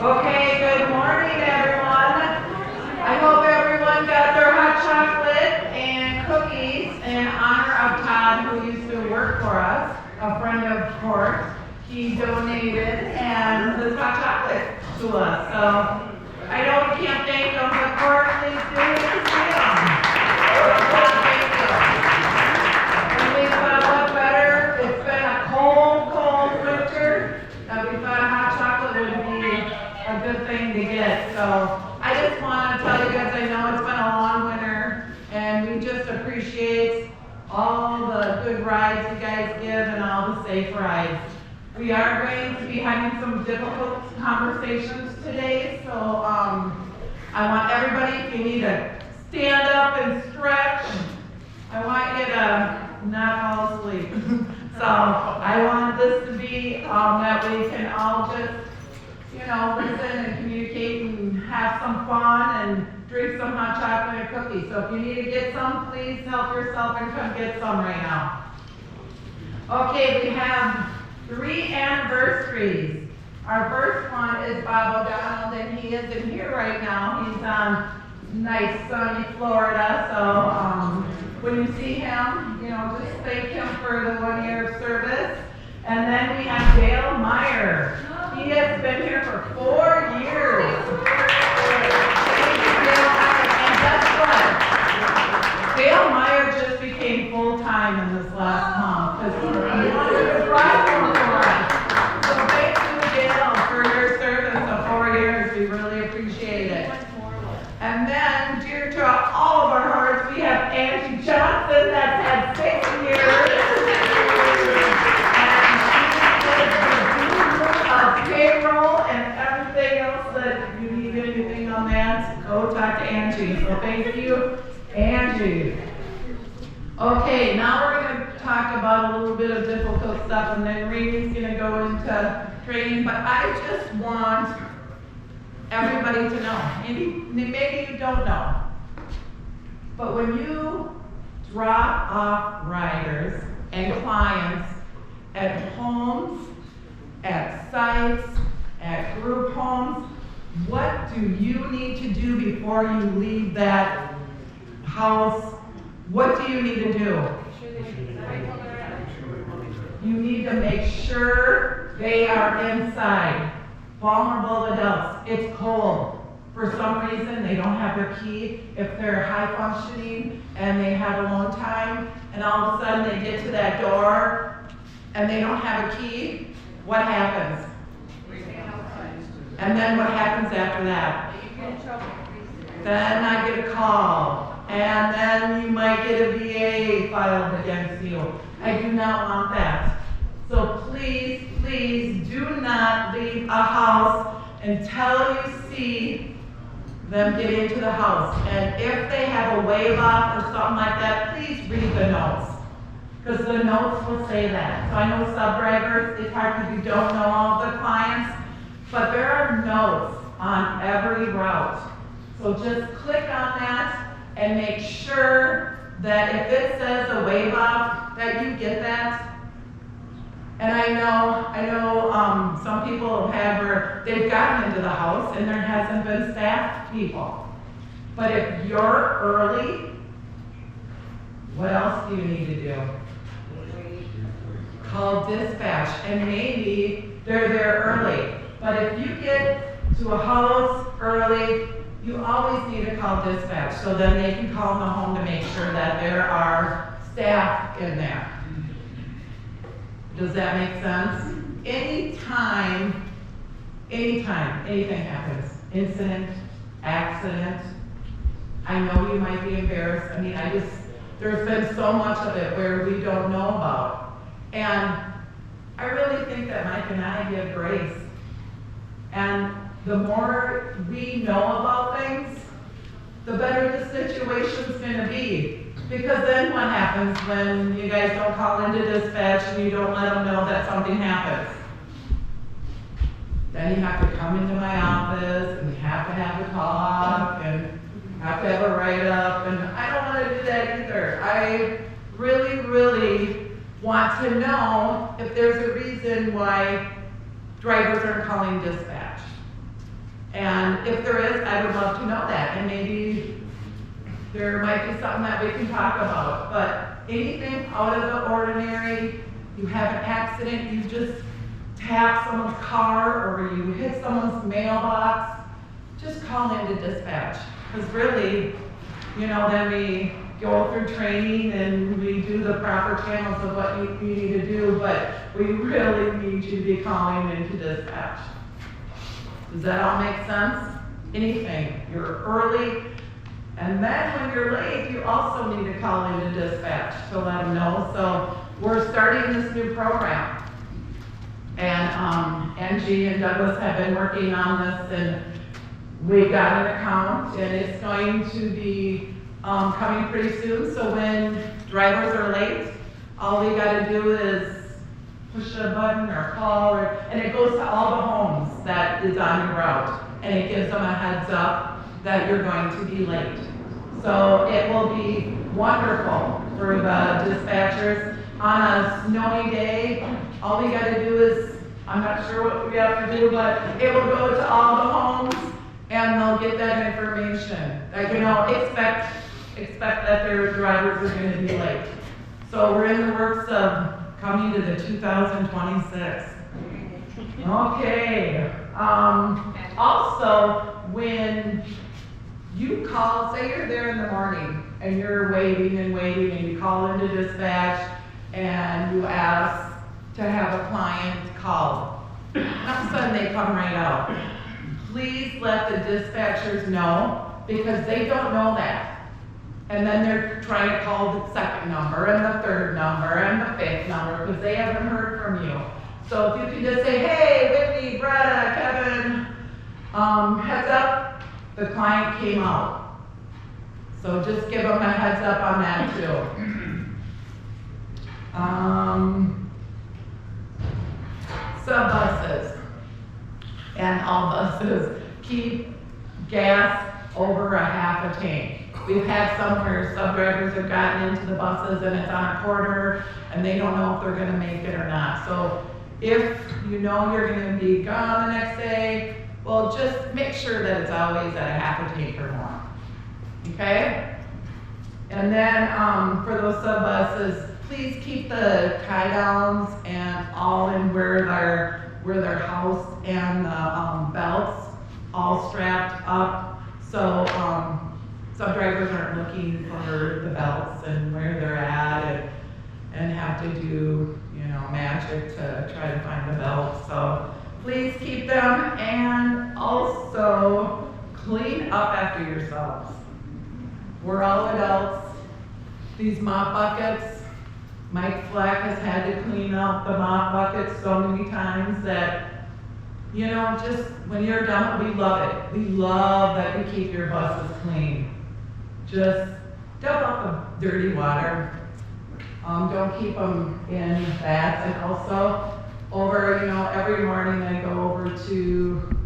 Okay, good morning, everyone. I hope everyone got their hot chocolate and cookies in honor of Todd, who used to work for us, a friend of course. He donated and this hot chocolate to us. So I know we can't thank him, but Court, please do it to him. Thank you. And we thought, what better? It's been a cold, cold winter. That we thought hot chocolate would be a good thing to get. So I just want to tell you guys, I know it's been a long winter, and we just appreciate all the good rides you guys give and all the safe rides. We are going to be having some difficult conversations today, so I want everybody, if you need to stand up and stretch, I want you to not fall asleep. So I want this to be that we can all just, listen and communicate and have some fun and drink some hot chocolate and cookies. So if you need to get some, please help yourself and come get some right now. Okay, we have 3 anniversaries. Our first one is Bob O'Donnell, and he isn't here right now. He's on nice sunny Florida, so when you see him, just thank him for the 1 year of service. And then we have Dale Meier. He has been here for 4 years. And guess what? Dale Meier just became full-time in this last month because he wanted to drive for us. So thank you, Dale, for your service of 4 years. We really appreciate it. And then, dear to all of our hearts, we have Angie Johnson that's had 6 years. Payroll and everything else that you need anything on that, go talk to Angie. So thank you, Angie. Okay, now we're going to talk about a little bit of difficult stuff, and then Renee's going to go into training. But I just want everybody to know, maybe you don't know, but when you drop off riders and clients at homes, at sites, at group homes, what do you need to do before you leave that house? What do you need to do? You need to make sure they are inside. Vulnerable adults, it's cold. For some reason, they don't have their key. If they're high functioning and they have alone time, and all of a sudden they get to that door and they don't have a key, what happens? And then what happens after that? Then I get a call, and then you might get a VA filed against you. I do not want that. So please, please do not leave a house until you see them get into the house. And if they have a wave off or something like that, please read the notes, because the notes will say that. So I know sub-drivers, it's hard because you don't know all the clients, but there are notes on every route. So just click on that and make sure that if it says a wave off, that you get that. And I know some people have had where they've gotten into the house and there hasn't been staff people. But if you're early, what else do you need to do? Call dispatch, and maybe they're there early. But if you get to a house early, you always need to call dispatch, so then they can call the home to make sure that there are staff in there. Does that make sense? Anytime anything happens, incident, accident, I know you might be embarrassed. There's been so much of it where we don't know about. And I really think that Mike and I give grace. And the more we know about things, the better the situation's gonna be. Because then what happens when you guys don't call into dispatch and you don't let them know that something happens? Then you have to come into my office and we have to have a talk and have to have a write-up, and I don't want to do that either. I really, really want to know if there's a reason why drivers aren't calling dispatch. And if there is, I would love to know that, and maybe there might be something that we can talk about. But anything out of the ordinary, you have an accident, you just tap someone's car, or you hit someone's mailbox, just call into dispatch. Because really, you know, then we go through training and we do the proper channels of what you need to do, but we really need you to be calling into dispatch. Does that all make sense? Anything. You're early, and then when you're late, you also need to call into dispatch to let them know. So we're starting this new program. And Angie and Douglas have been working on this, and we got an account, and it's going to be coming pretty soon. So when drivers are late, all we got to do is push a button or call, and it goes to all the homes that is on your route, and it gives them a heads up that you're going to be late. So it will be wonderful for the dispatchers. On a snowy day, all we got to do is, I'm not sure what we have to do, but it will go to all the homes, and they'll get that information. Like, you know, expect that their drivers are going to be late. So we're in the works of coming to the 2026. Okay. Also, when you call, say you're there in the morning and you're waiting and you call into dispatch and you ask to have a client called, and all of a sudden they come right out. Please let the dispatchers know, because they don't know that. And then they're trying to call the second number and the third number and the fifth number because they haven't heard from you. So if you can just say, hey, Whitney, Bretta, Kevin, heads up, the client came out. So just give them a heads up on that too. Sub buses and all buses keep gas over a half a tank. We've had some where sub drivers have gotten into the buses and it's on a quarter and they don't know if they're gonna make it or not. So if you know you're gonna be gone the next day, well, just make sure that it's always at a half a tank or more, okay? And then for those sub buses, please keep the tie downs and all in where they're housed, and the belts all strapped up. So some drivers aren't looking for the belts and where they're at and have to do, you know, magic to try to find the belt. So please keep them, and also clean up after yourselves. We're all adults. These mop buckets, Mike Fleck has had to clean up the mop buckets so many times that, you know, just when you're done, we love it. We love that you keep your buses clean. Just dump out the dirty water. Don't keep them in baths. And also, every morning I go over to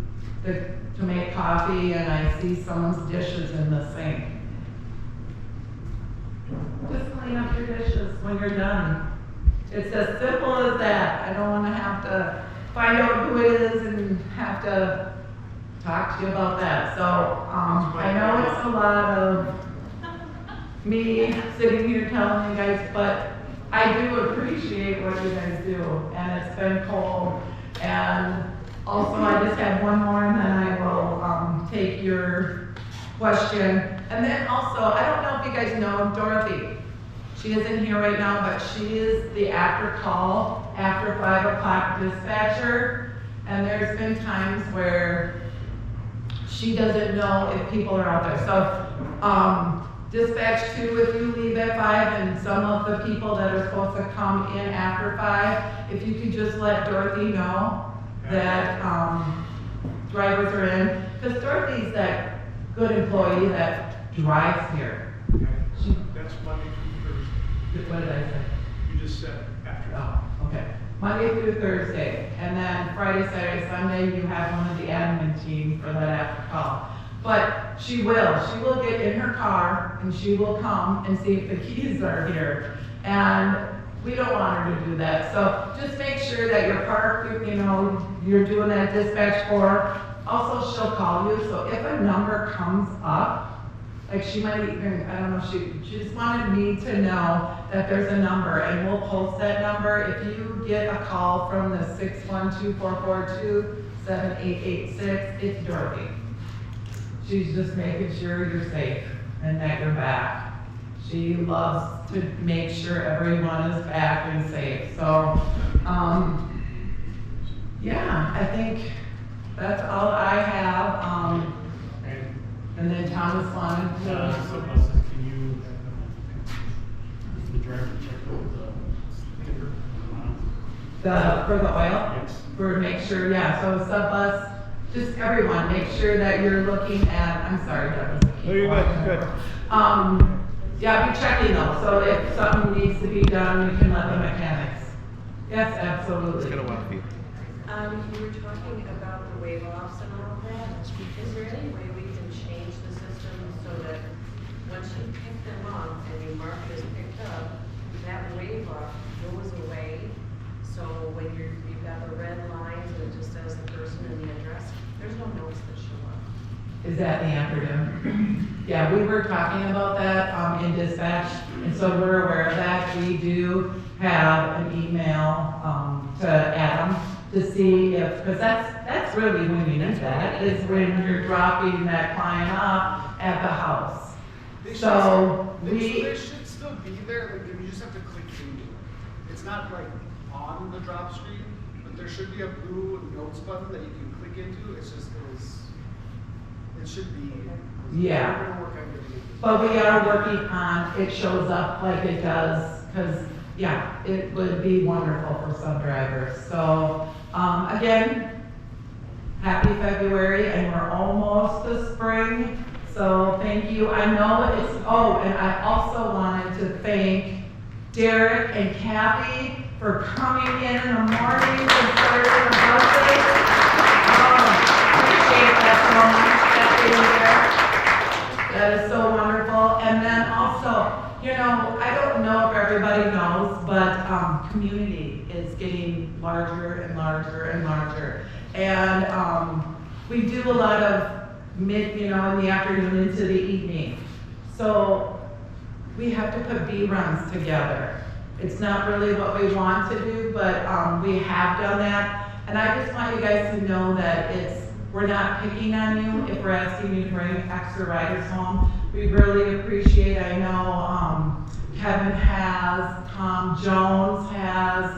make coffee and I see someone's dishes in the sink. Just clean up your dishes when you're done. It's as simple as that. I don't want to have to find out who it is and have to talk to you about that. So I know it's a lot of me sitting here telling you guys, but I do appreciate what you guys do, and it's been cold. And also, I just have one more, and then I will take your question. And then also, I don't know if you guys know Dorothy. She isn't here right now, but she is the after call, after 5 o'clock dispatcher. And there's been times where she doesn't know if people are out there. So dispatch 2, if you leave at 5, and some of the people that are supposed to come in after 5, if you could just let Dorothy know that drivers are in. Because Dorothy's that good employee that drives here. That's Monday through Thursday. What did I say? You just said after. Oh, okay. Monday through Thursday. And then Friday, Saturday, Sunday, you have one of the admin team for that after call. But she will get in her car and she will come and see if the keys are here. And we don't want her to do that. So just make sure that you're parked, you're doing that dispatch 4 Also, she'll call you, so if a number comes up, like she might even, I don't know, she just wanted me to know that there's a number, and we'll post that number. If you get a call from the 612-442-7886, it's Dorothy. She's just making sure you're safe and that you're back. She loves to make sure everyone is back and safe. So, yeah, I think that's all I have. And then Thomas wanted to. Some buses, can you have the driver check out the sticker? For the oil? Yes. For make sure, yeah, so sub bus, just everyone, make sure that you're looking at, I'm sorry, that was. No, you're good, good. Yeah, be checking those, so if something needs to be done, you can let the mechanics. Yes, absolutely. It's gonna walk you. You were talking about the wave offs and all of that. Is there any way we can change the system so that once you pick them up and you mark it as picked up, that wave off goes away? So when you've got the red lines and it just says the person and the address, there's no notes that show up. Is that the afternoon? Yeah, we were talking about that in dispatch, and so we're aware of that. We do have an email to Adam to see if, because that's really when you need that, is when you're dropping that client off at the house. So They should still be there, like, you just have to click into it. It's not like on the drop screen, but there should be a blue notes button that you can click into. It's just, it should be. Yeah. We're gonna work on getting it. But we are working on, it shows up like it does, because, yeah, it would be wonderful for some drivers. So, again, happy February, and we're almost to spring, so thank you. I know it's, oh, and I also wanted to thank Derek and Kathy for coming in the morning and starting the buses. Appreciate that so much, Kathy and Derek. That is so wonderful. And then also, you know, I don't know if everybody knows, but community is getting larger and larger and larger. And we do a lot of in the afternoon into the evening. So we have to put bee runs together. It's not really what we want to do, but we have done that. And I just want you guys to know that we're not picking on you if we're asking you to bring extra riders home. We really appreciate, I know Kevin has, Tom Jones has,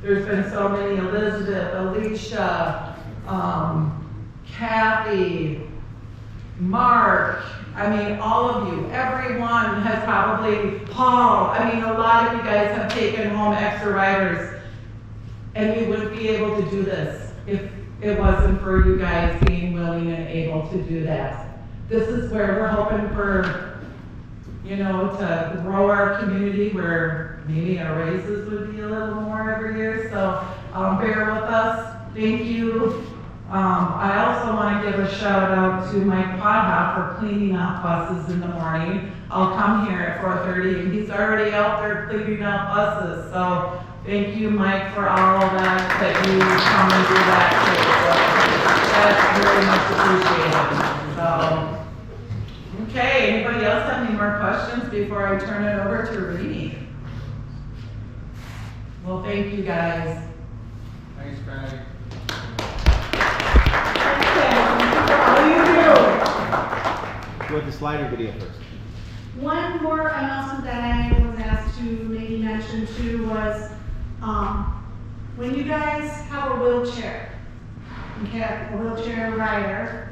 there's been so many, Elizabeth, Alicia, Kathy, Mark, I mean, all of you, everyone has probably, Paul, I mean, a lot of you guys have taken home extra riders, and we wouldn't be able to do this if it wasn't for you guys being willing and able to do that. This is where we're hoping for, to grow our community where maybe our raises would be a little more every year, so bear with us, thank you. I also want to give a shout out to Mike Podhoff for cleaning up buses in the morning. I'll come here at 4:30 and he's already out there cleaning up buses. So thank you, Mike, for all of that you come and do that too. So that's very much appreciated. So, okay, anybody else have any more questions before I turn it over to Reedy? Well, thank you guys. Thanks, Patty. Go with the slider video first. One more announcement that I was asked to maybe mention too was, when you guys have a wheelchair, a wheelchair rider,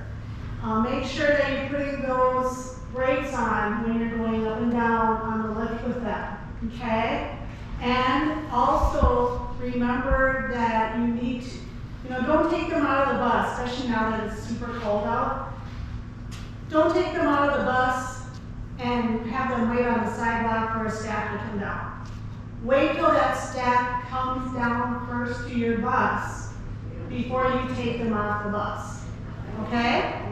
make sure that you're putting those brakes on when you're going up and down on the lift with them, okay? And also remember that you need to, don't take them out of the bus, especially now that it's super cold out. Don't take them out of the bus and have them wait on the sidewalk for a staff to come down. Wait till that staff comes down first to your bus before you take them off the bus, okay?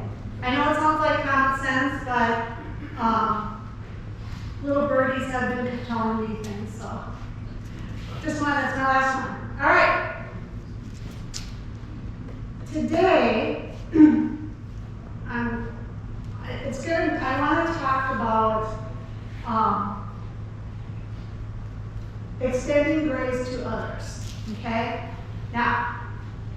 I know it sounds like common sense, but little birdies have been telling me things, so. That's my last one. All right. Today, to others, okay? Now,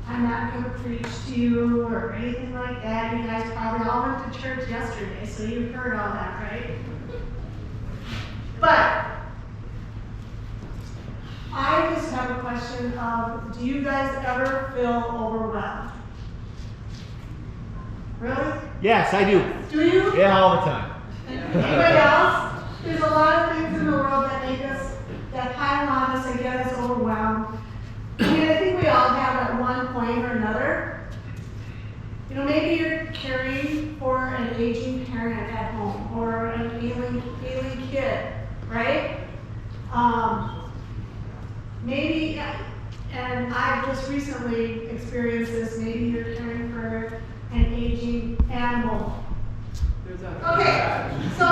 I'm not gonna preach to you or anything like that. You guys probably all went to church yesterday, so you've heard all that, right? But I just have a question of, do you guys ever feel overwhelmed? Really? Yes, I do. Do you? Yeah, all the time. Anybody else? There's a lot of things in the world that make us, that pile on us and get us overwhelmed. I mean, I think we all have at one point or another. You know, maybe you're caring for an aging parent at home or an ailing kid, right? Maybe, and I've just recently experienced this, maybe you're caring for an aging animal. Okay, so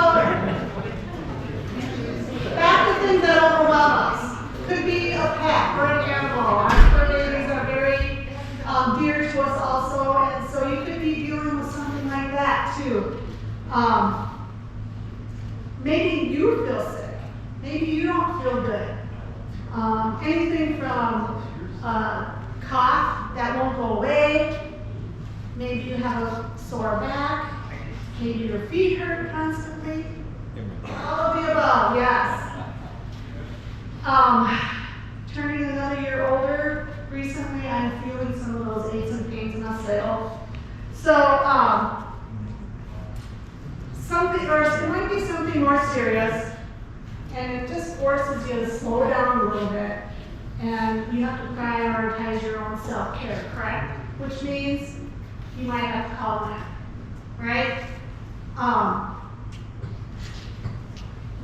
back to things that overwhelm us. Could be a pet or an animal. Our fur babies are very dear to us also, and so you could be dealing with something like that too. Maybe you feel sick. Maybe you don't feel good. Anything from cough that won't go away. Maybe you have a sore back. Maybe your feet hurt constantly. All of the above, yes. Turning another year older, recently I'm feeling some of those aches and pains in myself. So, something, or it might be something more serious, and it just forces you to slow down a little bit, and you have to prioritize your own self-care, correct? Which means you might have to call in, right?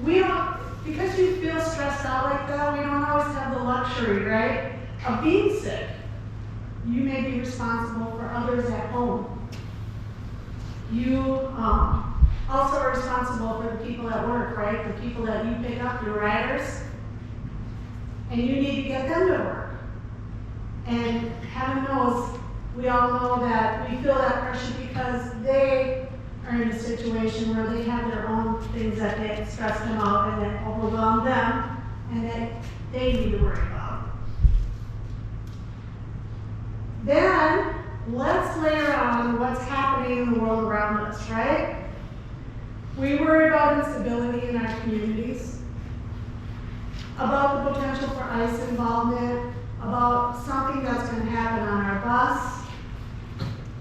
We don't, because you feel stressed out like that, we don't always have the luxury, right, of being sick. You may be responsible for others at home. You also are responsible for the people at work, right? The people that you pick up, your riders, and you need to get them to work. And heaven knows, we all know that we feel that pressure because they are in a situation where they have their own things that they stress them out and that overwhelm them and that they need to worry about. Then, let's layer on what's happening in the world around us, right? We worry about instability in our communities, about the potential for ICE involvement, about something that's going to happen on our bus.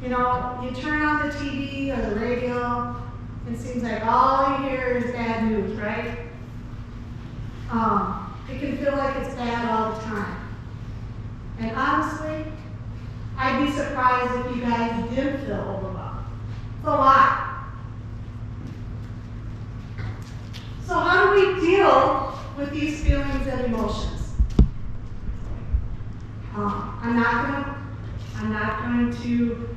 You know, you turn on the TV or the radio, it seems like all you hear is bad news, right? It can feel like it's bad all the time. And honestly, I'd be surprised if you guys didn't feel overwhelmed. It's a lot. So how do we deal with these feelings and emotions? I'm not going to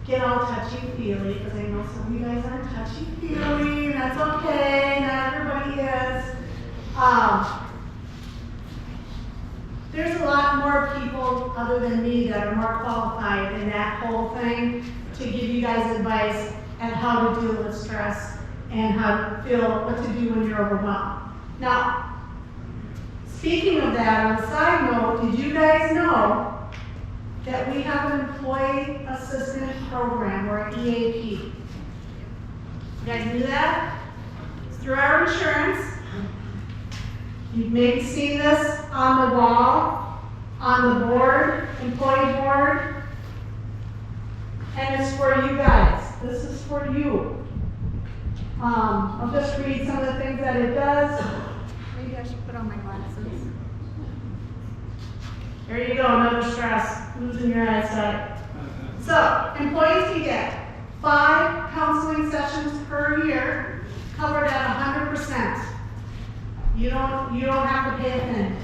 get all touchy-feely, because I know some of you guys aren't touchy-feely, and that's okay, not everybody is. There's a lot more people other than me that are more qualified in that whole thing to give you guys advice on how to deal with stress and how to feel, what to do when you're overwhelmed. Now, speaking of that, on a side note, did you guys know that we have an Employee Assistance Program, or EAP? You guys knew that? It's through our insurance. You've maybe seen this on the wall, on the board, employee board. And it's for you guys. This is for you. I'll just read some of the things that it does. Maybe I should put on my glasses. There you go, another stress, losing your eyesight. So, employees can get 5 counseling sessions per year, covered at 100%. You don't have to pay a thing.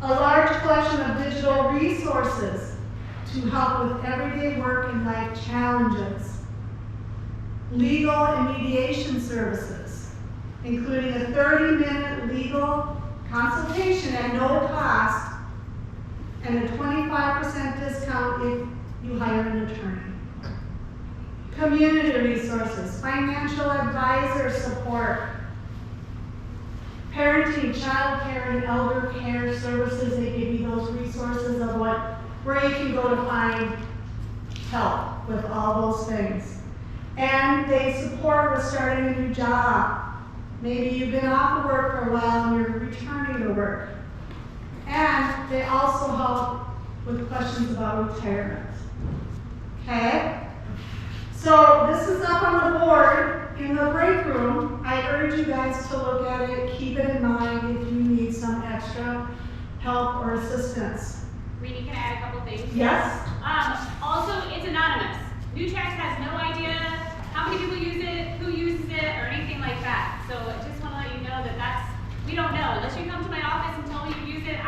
A large collection of digital resources to help with everyday work and life challenges. Legal and mediation services, including a 30-minute legal consultation at no cost and a 25% discount if you hire an attorney. Community resources, financial advisor support, parenting, child care, and elder care services. They give you those resources of where you can go to find help with all those things. And they support with starting a new job. Maybe you've been off of work for a while and you're returning to work. And they also help with questions about retirement. Okay? So this is up on the board in the break room. I urge you guys to look at it, keep it in mind if you need some extra help or assistance. Reedy, can I add a couple things? Yes? Also, it's anonymous. Nutrax has no idea how many people use it, who uses it, or anything like that. So I just want to let you know that we don't know. Unless you come to my office and tell me you use it,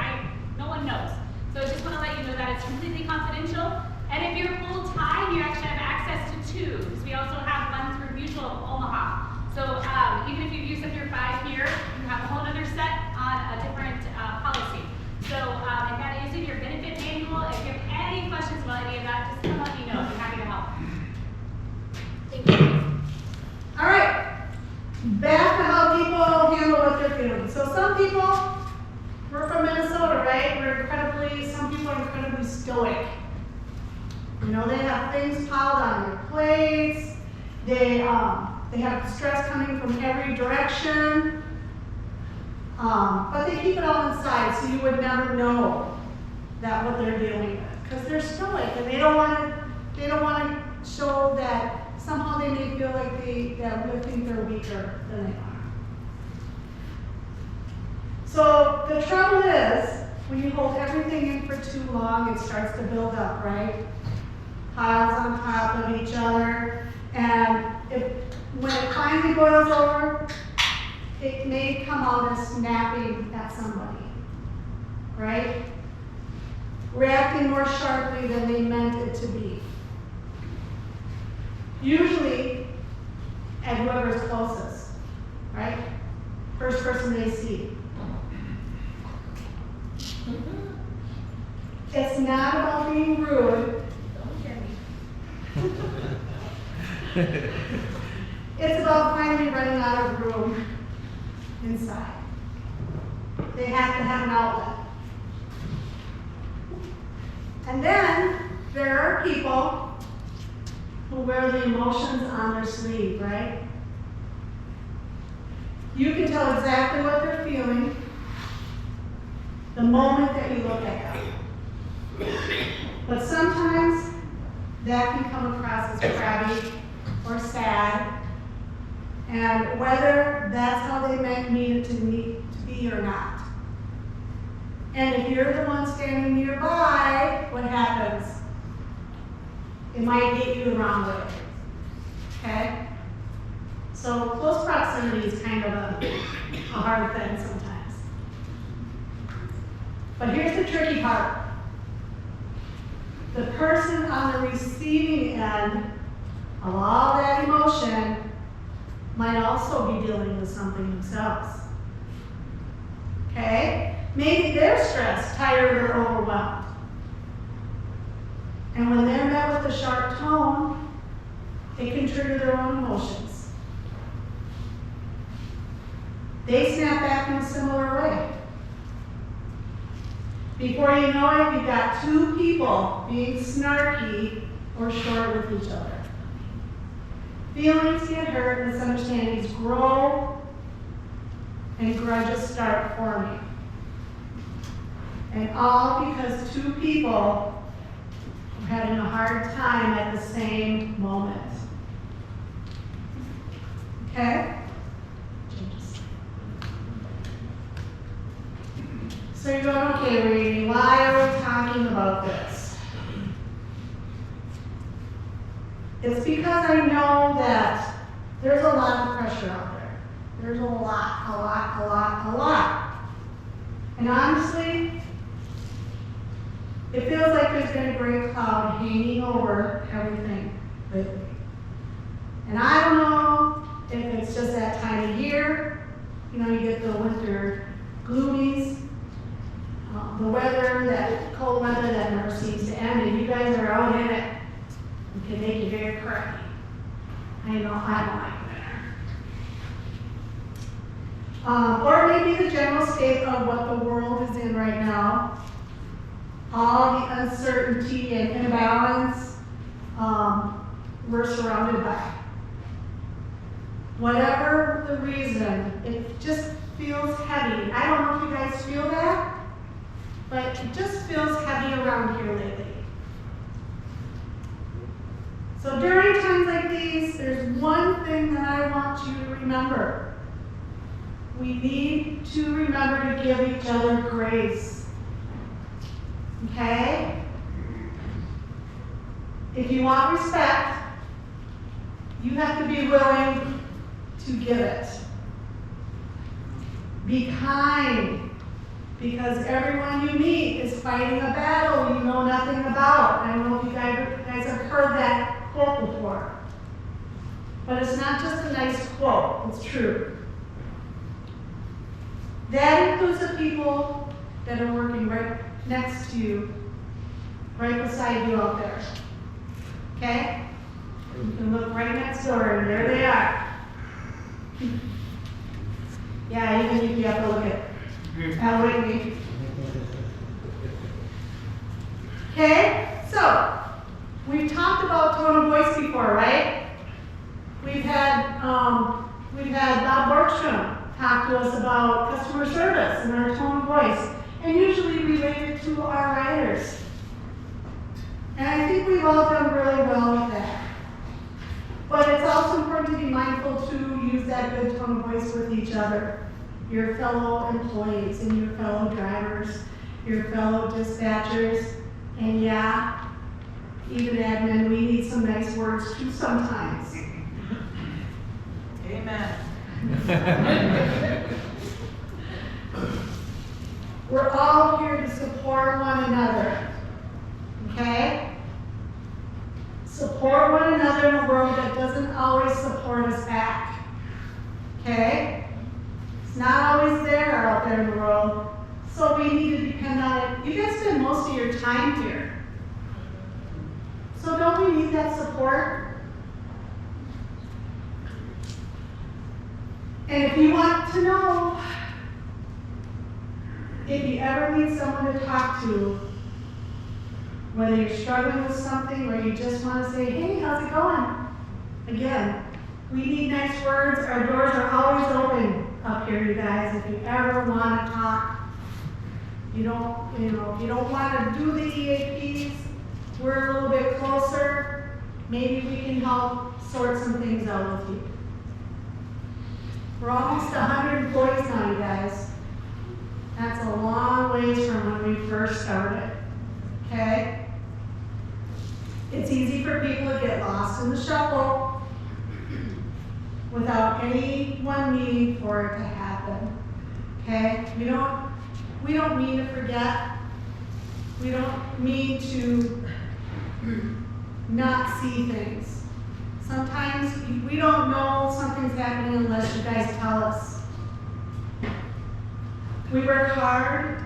no one knows. So I just want to let you know that it's completely confidential. And if you're full-time, you actually have access to 2, because we also have one through Mutual of Omaha. So even if you've used up your 5 here, you have a whole other set on a different policy. So if that is in your benefit manual, if you have any questions about any of that, just come let me know. I'm happy to help. Thank you. All right. Back to how people handle what they're feeling. So some people, we're from Minnesota, right? Some people are incredibly stoic. You know, they have things piled on their plates. They have stress coming from every direction. But they keep it all inside, so you would never know that what they're dealing with, because they're stoic and they don't want to show that somehow they may feel like they think they're weaker than they are. So the trouble is, when you hold everything in for too long, it starts to build up, right? Piles on top of each other, and when it finally boils over, it may come out as snapping at somebody, right? Reacting more sharply than they meant it to be. Usually at whoever is closest, right? First person they see. It's not about being rude. It's about finally running out of room inside. They have to have an outlet. And then there are people who wear the emotions on their sleeve, right? You can tell exactly what they're feeling the moment that you look at them. But sometimes that can come across as crabby or sad, and whether that's how they need it to be or not. And if you're the one standing nearby, what happens? It might hit you the wrong way. Okay? So close proximity is kind of a hard thing sometimes. But here's the tricky part. The person on the receiving end of all that emotion might also be dealing with something themselves. Okay? Maybe they're stressed, tired, or overwhelmed. And when they're met with a sharp tone, it can trigger their own emotions. They snap back in a similar way. Before you know it, you've got 2 people being snarky or short with each other. Feelings get hurt, misunderstandings grow, and grudges start forming. And all because 2 people are having a hard time at the same moment. Okay? So you're going, okay, Reedy, why are we talking about this? It's because I know that there's a lot of pressure out there. There's a lot. And honestly, it feels like there's been a great cloud hanging over everything lately. And I don't know if it's just that time of year. You know, you get the winter gloomies. The weather, that cold weather that never seems to end, and you guys are out in it. It can make you very crappy. I know I don't like winter. Or maybe the general state of what the world is in right now. All the uncertainty and imbalance we're surrounded by. Whatever the reason, it just feels heavy. I don't know if you guys feel that, but it just feels heavy around here lately. So during times like these, there's one thing that I want you to remember. We need to remember to give each other grace. Okay? If you want respect, you have to be willing to give it. Be kind, because everyone you meet is fighting a battle you know nothing about. I don't know if you guys have heard that quote before. But it's not just a nice quote, it's true. That includes the people that are working right next to you, right beside you out there. Okay? You can look right next door and there they are. Yeah, even if you have to look at Whitney. Okay, so we've talked about tone of voice before, right? We've had Bob Borgstrom talk to us about customer service and our tone of voice, and usually related to our writers. And I think we've all done really well with that. But it's also important to be mindful to use that good tone of voice with each other, your fellow employees and your fellow drivers, your fellow dispatchers, and yeah, even admin, we need some nice words too sometimes. Amen. We're all here to support one another, okay? Support one another in a world that doesn't always support us back, okay? It's not always there out there in the world, so we need to depend on it. You guys spend most of your time here, so don't we need that support? And if you want to know, if you ever need someone to talk to, whether you're struggling with something or you just want to say, hey, how's it going? Again, we need nice words. Our doors are always open up here, you guys. If you ever want to talk, if you don't want to do the EAPs, we're a little bit closer. Maybe we can help sort some things out with you. We're almost 100 employees now, you guys. That's a long ways from when we first started, okay? It's easy for people to get lost in the shuffle without anyone needing for it to happen, okay? We don't mean to forget. We don't mean to not see things. Sometimes we don't know something's happening unless you guys tell us. We work hard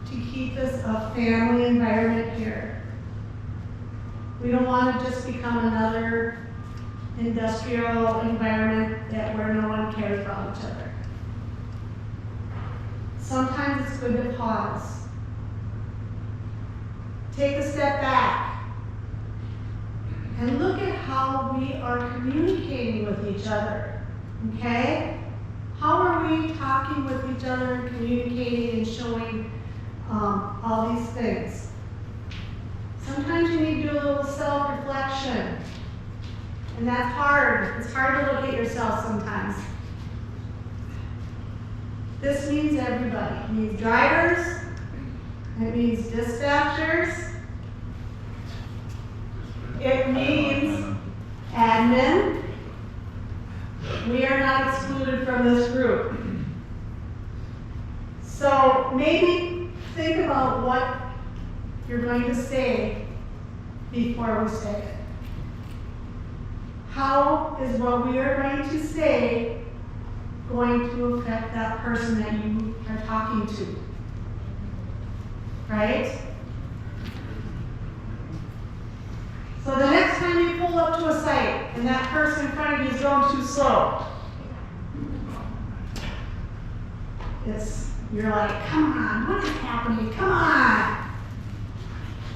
to keep this a family environment here. We don't want to just become another industrial environment where no one cares about each other. Sometimes it's good to pause. Take a step back and look at how we are communicating with each other, okay? How are we talking with each other and communicating and showing all these things? Sometimes you need to do a little self-reflection, and that's hard. It's hard to look at yourself sometimes. This means everybody. It means drivers, it means dispatchers, it means admin. We are not excluded from this group. So maybe think about what you're going to say before we say it. How is what we are going to say going to affect that person that you are talking to? Right? So the next time you pull up to a site and that person in front of you is going too slow, you're like, come on, what is happening? Come on.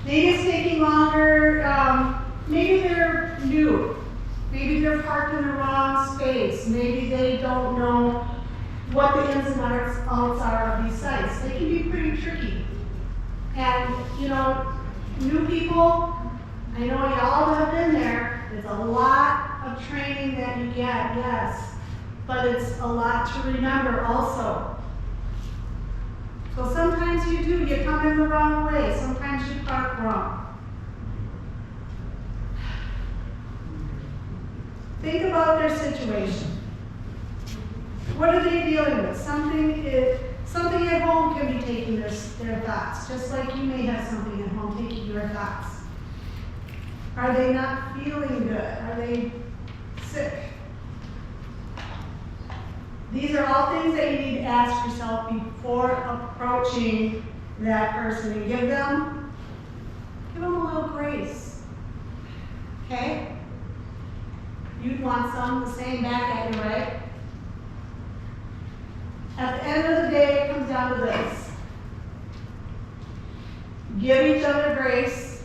Maybe it's taking longer, maybe they're new. Maybe they're parked in the wrong space. Maybe they don't know what the ins and outs are of these sites. They can be pretty tricky. And, you know, new people, I know y'all have been there. It's a lot of training that you get, yes. But it's a lot to remember also. So sometimes you come in the wrong way. Sometimes you park wrong. Think about their situation. What are they dealing with? Something at home can be taking their thoughts, just like you may have something at home taking your thoughts. Are they not feeling good? Are they sick? These are all things that you need to ask yourself before approaching that person, and give them a little grace. Okay? You'd want some the same back at you, right? At the end of the day, it comes down to this. Give each other grace.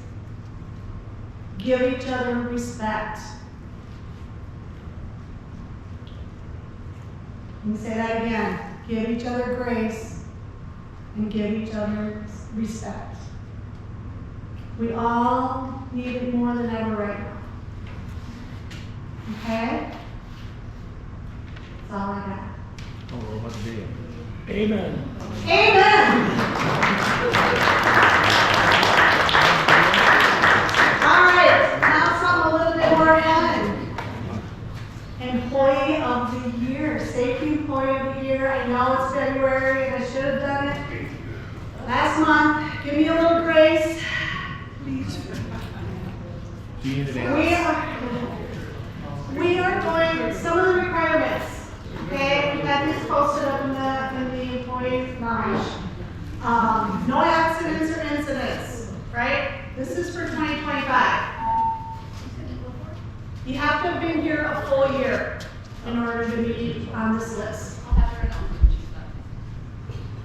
Give each other respect. Let me say that again. Give each other grace and give each other respect. We all need it more than ever right now. Okay? That's all I got. Oh, what about the video? Amen. Amen! All right, now something a little bit more fun. Employee of the Year, Safety Employee of the Year. I know it's February and I should have done it last month. Give me a little grace. Do you need an We are going, some of the requirements, okay, we had this posted up in the employee lounge. No accidents or incidents, right? This is for 2025. You have to have been here a full year in order to be on this list.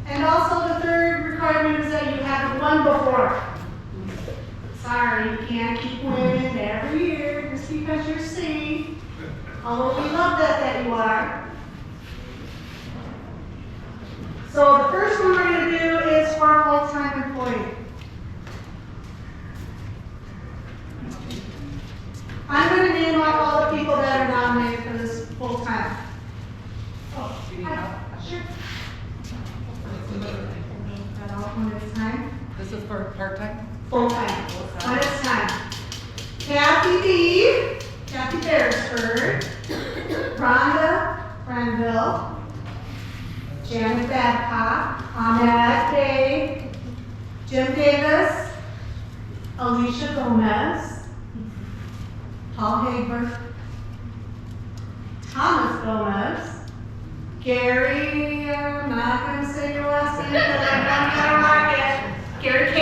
And also the third requirement is that you haven't won before. Sorry, you can't keep winning every year just because you're safe. Although we love that you are. So the first one we're going to do is for a full-time employee. I'm going to name off all the people that are nominated for this full-time. Oh, sure. Got all one at a time. This is for part-time? Full-time. One at a time. Kathy B. Kathy Beresford. Rhonda Granville. Janet Babcock. Ahmed Day. Jim Davis. Alicia Gomez. Paul Hagberg. Thomas Gomez. Gary, I'm not going to say your last name because I don't got to rock it. Gary K.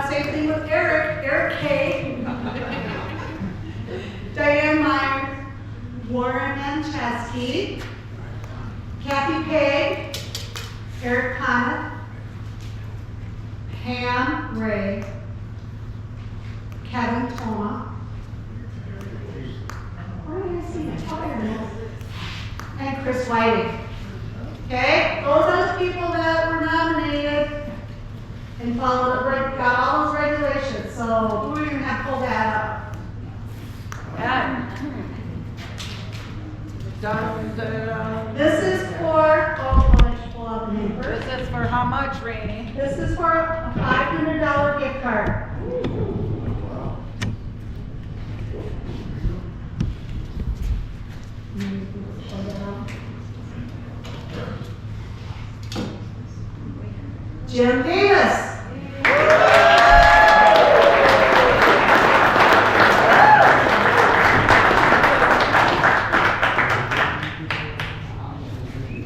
Same thing with Eric K. Diane Meier. Warren Manchesky. Kathy Peg. Eric Connett. Pam Ray. Kevin Toma. Where did I see my fire? And Chris Whiting. Okay, those are the people that were nominated and followed, got all those regulations. So we're gonna have to pull that up. This is for, let's pull up the paper. This is for how much, Rainey? This is for a $500 gift card. Jim Davis.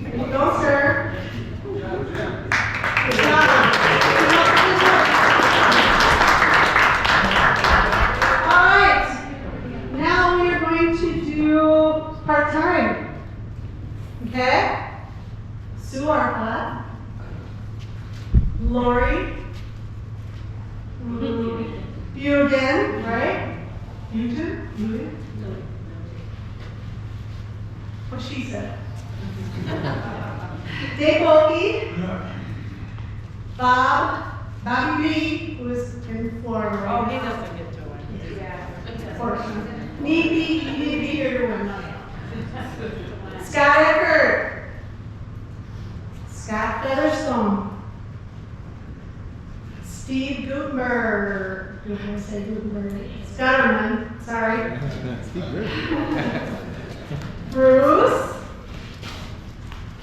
There you go, sir. Good job. All right. Now we are going to do part-time. Okay? Sue Arpa, Lori, Bugan, right? Bugan? What she said. Dave Volke, Bobby Reed, who is in Florida Oh, right he now. doesn't get to it. Fortunately. Need to be here to win. Scott Eckert, Scott Featherstone, Steve Gutenberg, I'm going to say Gutenberg, Stutterman, sorry. Bruce,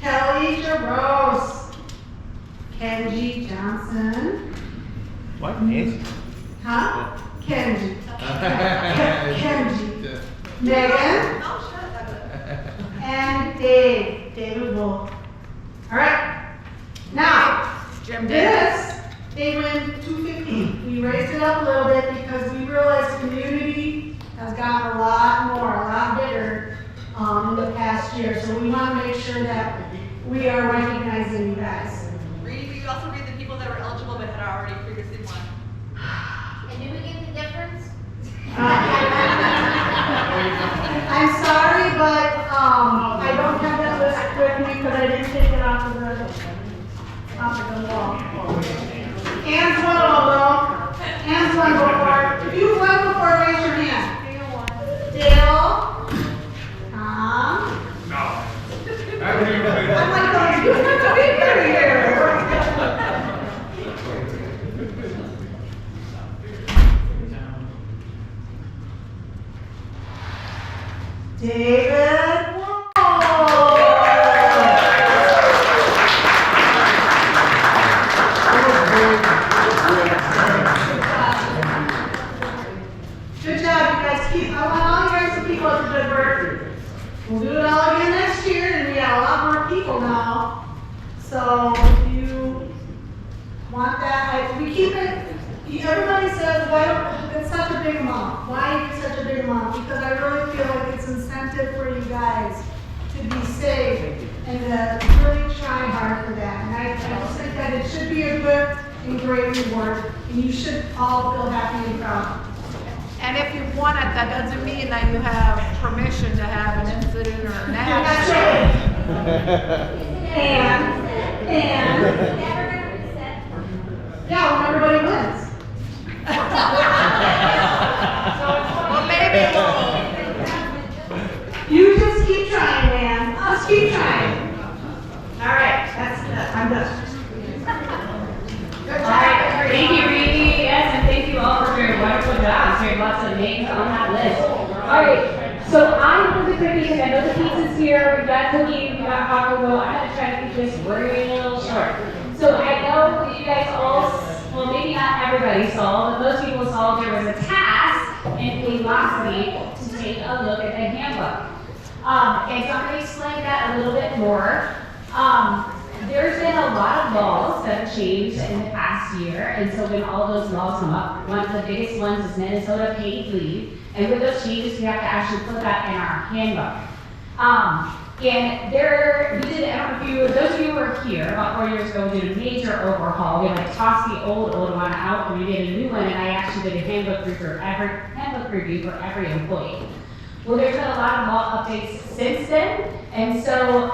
Kelly Jarose, Kenji Johnson, What? Nancy? huh? Kenji. Kenji. Megan. And David Wolf. All right. Now, Jim did. this, they win 250. We raised it up a little bit because we realized community has gotten a lot bigger in the past year. So we want to make sure that we are recognizing you guys. Read, we also read the people that were eligible but had already previously won. And did we get the difference? I'm sorry, but I don't have that list with me because I didn't take it off of the wall. Anne's one although. Anne's one before. If you won before, raise your hand. Dale. Tom. I'm like, oh, you have to be better here. David Wall. Good job, you guys. I want all you guys to keep up the good work. We'll do it all again next year, and we got a lot more people now. So if you want that, we keep it. Everybody says, why don't, it's such a big amount. Why is it such a big amount? Because I really feel like it's incentive for you guys to be safe and to really try hard for that. And I just think that it should be a good and great reward, and you should all feel happy and proud. And if you've won it, that doesn't mean that you have permission to have an incident or an That's action. right. And, Never gonna reset. yeah, when everybody wins. Well, maybe. You just keep trying, man. Just keep trying. All right, I'm done. Good All job. right, thank you, Reedy. Yes, and thank you all for your wonderful jobs. There are lots of names on that list. All right, so I'm going to quickly because I know the pizza's here. We've got cookie, we've got hot cocoa. I'm going to try to keep this real short. So I know that you guys all, well, maybe not everybody saw, but most people saw there was a task in Velocity to take a look at the handbook. And so I'm going to explain that a little bit more. There's been a lot of laws that have changed in the past year, and so when all those laws come up, one of the biggest ones is Minnesota paid leave, and with those changes, we have to actually put that in our handbook. And we did, I don't know if those of you who were here about 4 years ago, we did a major overhaul. We like tossed the old one out, and we did a new one, and I actually did a handbook review for every employee. Well, there's been a lot of law updates since then, and so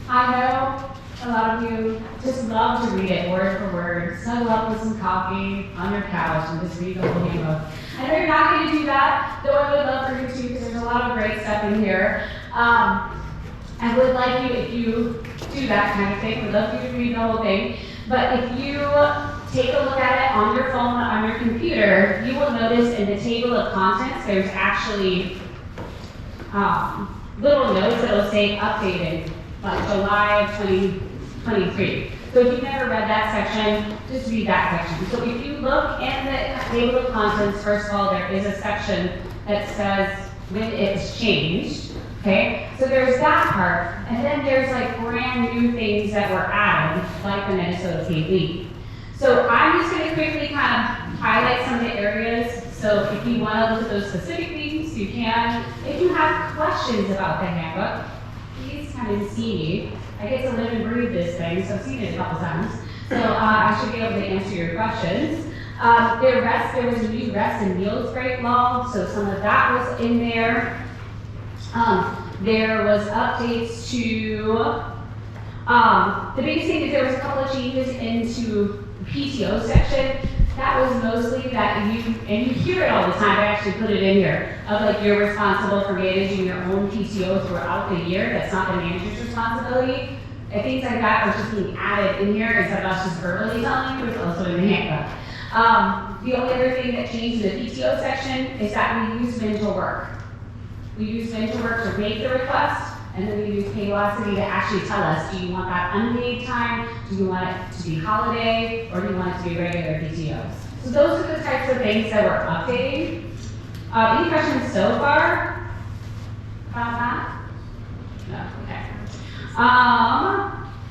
I know a lot of you just love to read it word for word, snuggle up with some coffee on your couch and just read the whole handbook. I know you're not going to do that, though I would love for you to because there's a lot of great stuff in here. I would like you, if you do that kind of thing, would love for you to read the whole thing. But if you take a look at it on your phone, on your computer, you will notice in the table of contents, there's actually little notes that will say updated, like July of 2023. So if you've never read that section, just read that section. So if you look in the table of contents, first of all, there is a section that says when it's changed. Okay, so there's that part, and then there's like brand new things that were added, like the Minnesota paid leave. So I'm just going to quickly kind of highlight some of the areas. So if you want to look at those specific things, you can. If you have questions about the handbook, please come and see me. I get to live and breathe this thing, so I've seen it a couple times. So I should be able to answer your questions. There was a new rest and meals break law, so some of that was in there. There was updates to, the biggest thing is there was a couple of changes into the PTO section. That was mostly that and you hear it all the time, I actually put it in here, of like you're responsible for managing your own PTO throughout the year. That's not the manager's responsibility. And things like that are just being added in here instead of us just verbally telling you, it's also in the handbook. The only other thing that changed in the PTO section is that we use Vin to work. We use Vin to work to make the request, and then we use Paylocity to actually tell us, do you want that unpaid time? Do you want it to be holiday? Or do you want it to be regular PTOs? So those are the types of things that we're updating. Any questions so far about that? No, okay.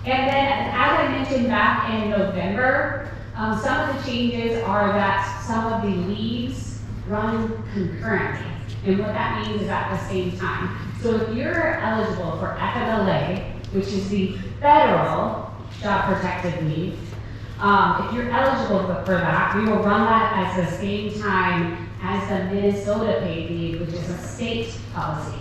And then, as I mentioned back in November, some of the changes are that some of the leaves run concurrently. And what that means is at the same time. So if you're eligible for FMLA, which is the federal job protected leave, if you're eligible for that, we will run that at the same time as the Minnesota paid leave, which is a state policy.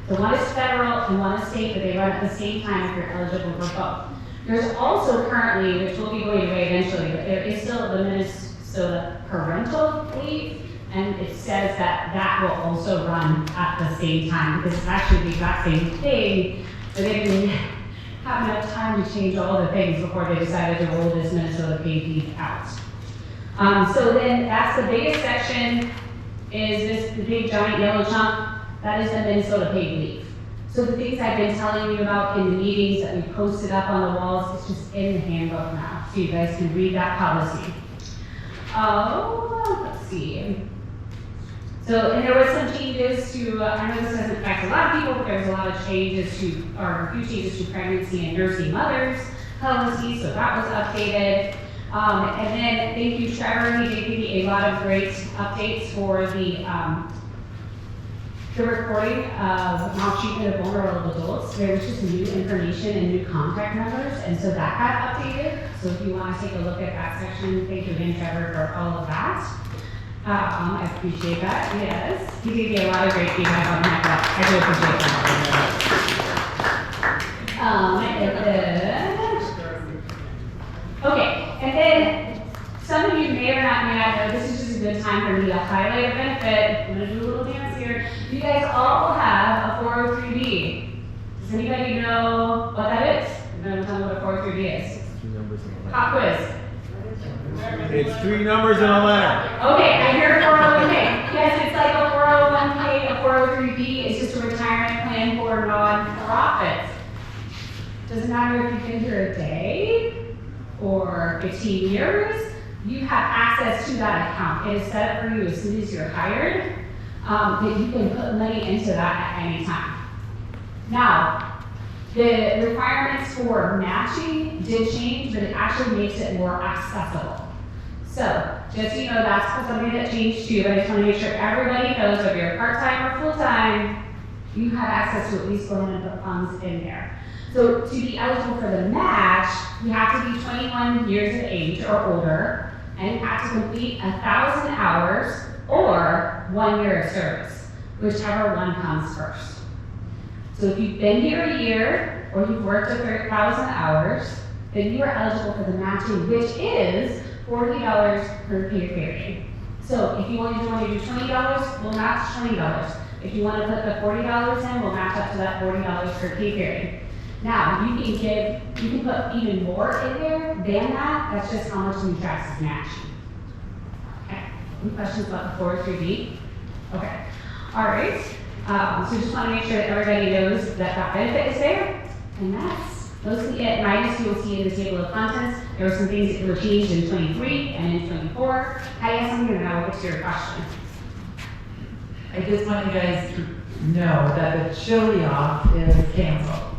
So one is federal and one is state, but they run at the same time if you're eligible for both. There's also currently, which will be going away eventually, but there is still the Minnesota parental leave, and it says that that will also run at the same time, because it's actually the exact same thing, but they didn't have enough time to change all the things before they decided to roll this Minnesota paid leave out. So then that's the biggest section, is the big giant yellow chunk, that is the Minnesota paid leave. So the things I've been telling you about in the meetings that we posted up on the walls, it's just in the handbook now, so you guys can read that policy. Let's see. So, and there were some changes to, I know this doesn't affect a lot of people, but there's a lot of changes to, or a few changes to pregnancy and nursing mothers policy, so that was updated. And then, thank you, Trevor, he gave me a lot of great updates for the recording of maltreatment of vulnerable adults. There was just new information and new contact numbers, and so that got updated. So if you want to take a look at that section, thank you again, Trevor, for all of that. I appreciate that, yes. He gave me a lot of great feedback on that, I do appreciate that. Okay, and then some of you may or may not know, this is just a good time for me to highlight a benefit. I'm gonna do a little dance here. You guys all have a 403B. Does anybody know what that is? Anybody tell me what a 403B is? Pop quiz. It's 3 numbers and a letter. Okay, I hear 401k. Yes, it's like a 401k, a 403b. It's just a retirement plan for nonprofits. Doesn't matter if you've been here a day or 15 years, you have access to that account. It is set up for you as soon as you're hired, that you can put money into that at any time. Now, the requirements for matching did change, but it actually makes it more accessible. So, just so you know, that's something that changed too, but I just want to make sure everybody knows whether you're part-time or full-time, you have access to at least go ahead and put funds in there. So, to be eligible for the match, you have to be 21 years of age or older, and you have to complete 1,000 hours or 1 year of service, whichever one comes first. So if you've been here a year, or you've worked 1,000 hours, then you are eligible for the matching, which is $40 per pay period. So if you want to do $20, we'll match $20. If you want to put the $40 in, we'll match up to that $40 per pay period. Now, you can put even more in there than that. That's just how much New Tracks is matching. Okay, any questions about the 403B? Okay, all right. So just want to make sure that everybody knows that that benefit is there, and that's mostly it. Minus you will see in the table of contents, there were some things that were changed in 23 and in 24. I have something and I will get to your question. I just want you guys to know that the chili off is canceled.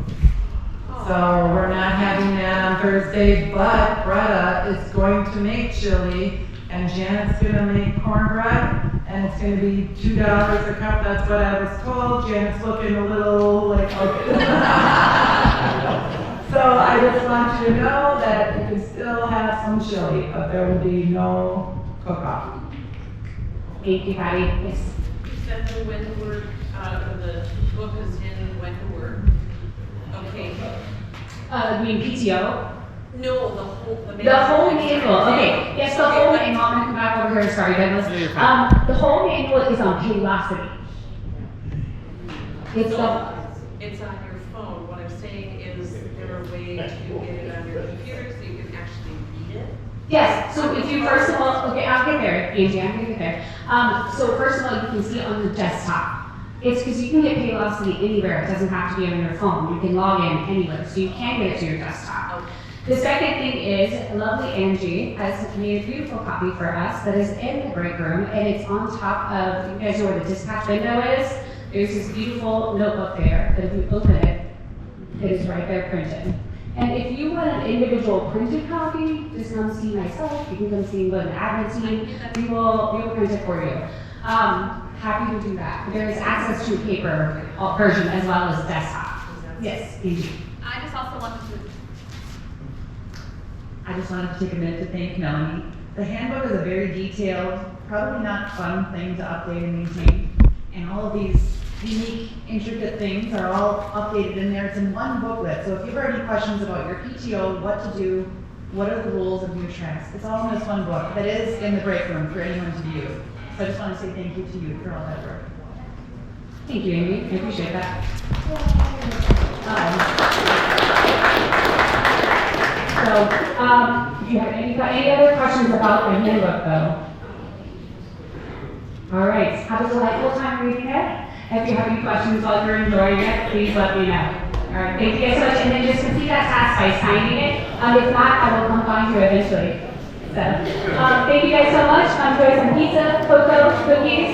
So we're not having that on Thursday, but Greta is going to make chili and Janet's gonna make cornbread and it's gonna be $2 a cup. That's what I was told. Janet's looking a little like, okay. So I just want you to know that you can still have some chili, but there will be no cook-off. Thank you, Patty. Yes. You said the when to work, the book is in when to work. Okay. You mean PTO? No, the whole, the The whole manual, okay, yes, the whole manual, I'm gonna come back over here, sorry, Douglas. No, you're fine. The whole manual is on Paylocity. It's the, It's on your phone. What I'm saying is there a way to get it on your computer so you can actually read it? yes, so if you first of all, okay, I'll get there, Angie, I'm gonna get there. So first of all, you can see it on the desktop. It's because you can get Paylocity anywhere, it doesn't have to be on your phone, you can log in anywhere, so you can get it to your desktop. Okay. The second thing is, lovely Angie has made a beautiful copy for us that is in the break room, and it's on top of, you guys know where the dispatch window is? There's this beautiful notebook there, that if you open it, it is right there printed. And if you want an individual printed copy, just come see myself, you can come see the admin team, we will print it for you. Happy to do that. There is access to a paper version as well as desktop. Yes, Angie. I just also wanted to, I just wanted to take a minute to thank Melanie. The handbook is a very detailed, probably not fun thing to update and maintain. And all of these unique, intricate things are all updated in there. It's in one booklet. So if you have any questions about your PTO, what to do, what are the rules of new tracks, it's all in this one book that is in the break room for anyone to view. So I just want to say thank you to you for all that work. Thank you, Amy. I appreciate that. Do you have any other questions about the handbook, though? All right. Have a delightful time reading it. If you have any questions while you're enjoying it, please let me know. All right. Thank you guys so much. And then just complete that task by signing it. If not, I will come find you eventually. So, thank you guys so much. Enjoy some pizza, cocoa, cookies.